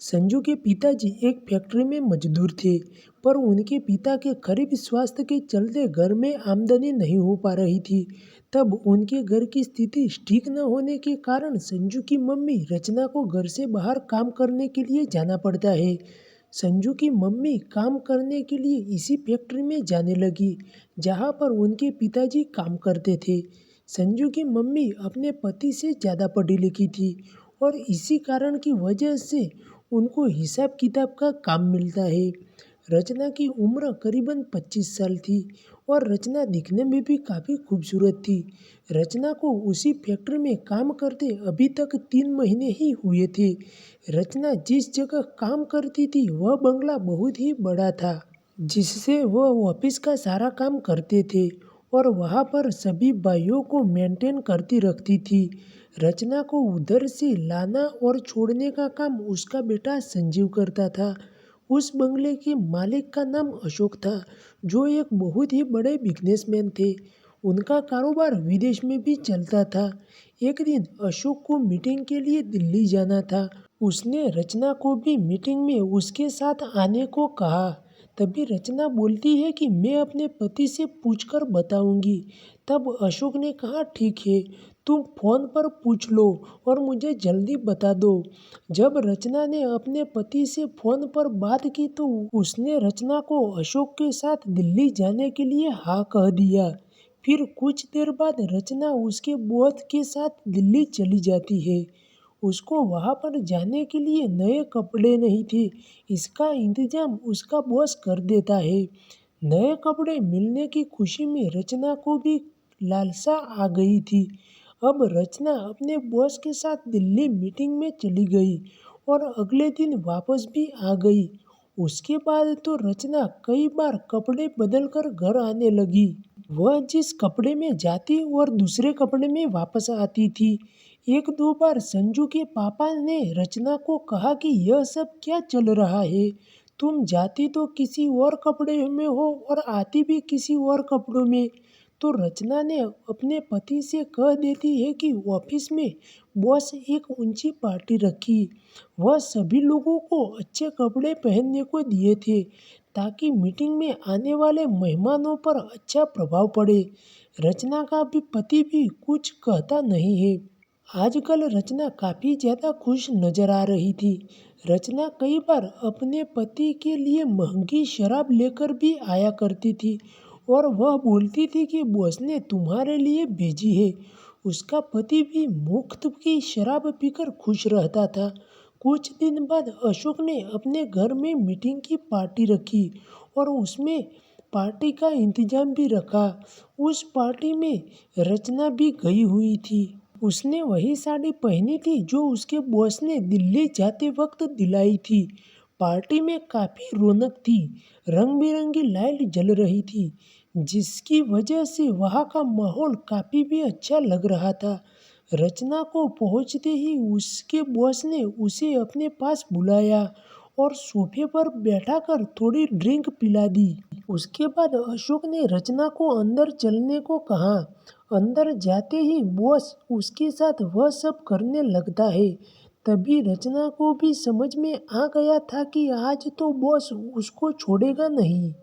संजू के पिताजी एक फैक्ट्री में मजदूर थे, पर उनके पिता के खराब स्वास्थ्य के चलते घर में आमदनी नहीं हो पा रही थी। तब उनके घर की स्थिति ठीक न होने के कारण संजू की मम्मी रचना को घर से बाहर काम करने के लिए जाना पड़ता है। संजू की मम्मी काम करने के लिए इसी फैक्ट्री में जाने लगी, जहां पर उनके पिताजी काम करते थे। संजू की मम्मी अपने पति से ज़्यादा पढ़ी लिखी थी और इसी कारण की वजह से उनको हिसाब किताब का काम मिलता है। रचना की उम्र करीबन 25 साल थी और रचना दिखने में भी काफ़ी खूबसूरत थी। रचना को उसी फैक्ट्री में काम करते अभी तक 3 महीने ही हुए थे। रचना जिस जगह काम करती थी वह बंगला बहुत ही बड़ा था, जिससे वह ऑफिस का सारा काम करते थे और वहाँ पर सभी भाइयों को मेंटेन करती रखती थी। रचना को उधर से लाना और छोड़ने का काम उसका बेटा संजीव करता था। उस बंगले के मालिक का नाम अशोक था, जो एक बहुत ही बड़े बिजनेसमैन थे। उनका कारोबार विदेश में भी चलता था। एक दिन अशोक को मीटिंग के लिए दिल्ली जाना था। उसने रचना को भी मीटिंग में उसके साथ आने को कहा। तभी रचना बोलती है कि मैं अपने पति से पूछकर बताऊंगी। तब अशोक ने कहा, ठीक है, तुम फ़ोन पर पूछ लो और मुझे जल्दी बता दो। जब रचना ने अपने पति से फ़ोन पर बात की तो उसने रचना को अशोक के साथ दिल्ली जाने के लिए हाँ कह दिया। फिर कुछ देर बाद रचना उसके बॉस के साथ दिल्ली चली जाती है। उसको वहाँ पर जाने के लिए नए कपड़े नहीं थे, इसका इंतजाम उसका बॉस कर देता है। नए कपड़े मिलने की खुशी में रचना को भी लालसा आ गई थी। अब रचना अपने बॉस के साथ दिल्ली मीटिंग में चली गई और अगले दिन वापस भी आ गई। उसके बाद तो रचना कई बार कपड़े बदलकर घर आने लगी। वह जिस कपड़े में जाती और दूसरे कपड़े में वापस आती थी। एक दो बार संजू के पापा ने रचना को कहा कि यह सब क्या चल रहा है, तुम जाती तो किसी और कपड़े में हो और आती भी किसी और कपड़ों में। तो रचना ने अपने पति से कह देती है कि ऑफिस में बॉस एक ऊंची पार्टी रखी। वह सभी लोगों को अच्छे कपड़े पहनने को दिए थे, ताकि मीटिंग में आने वाले मेहमानों पर अच्छा प्रभाव पड़े। रचना का भी पति भी कुछ कहता नहीं है। आजकल रचना काफ़ी ज़्यादा खुश नजर आ रही थी। रचना कई बार अपने पति के लिए महंगी शराब लेकर भी आया करती थी और वह बोलती थी कि बॉस ने तुम्हारे लिए भेजी है। उसका पति भी मुफ्त की शराब पीकर खुश रहता था। कुछ दिन बाद अशोक ने अपने घर में मीटिंग की पार्टी रखी और उसमें पार्टी का इंतजाम भी रखा। उस पार्टी में रचना भी गई हुई थी। उसने वही साड़ी पहनी थी जो उसके बॉस ने दिल्ली जाते वक्त दिलाई थी। पार्टी में काफ़ी रौनक थी, रंग बिरंगी लाइट जल रही थी, जिसकी वजह से वहाँ का माहौल काफ़ी भी अच्छा लग रहा था। रचना को पहुँचते ही उसके बॉस ने उसे अपने पास बुलाया और सोफे पर बैठाकर थोड़ी ड्रिंक पिला दी। उसके बाद अशोक ने रचना को अंदर चलने को कहा। अंदर जाते ही बॉस उसके साथ वह सब करने लगता है। तभी रचना को भी समझ में आ गया था कि आज तो बॉस उसको छोड़ेगा नहीं।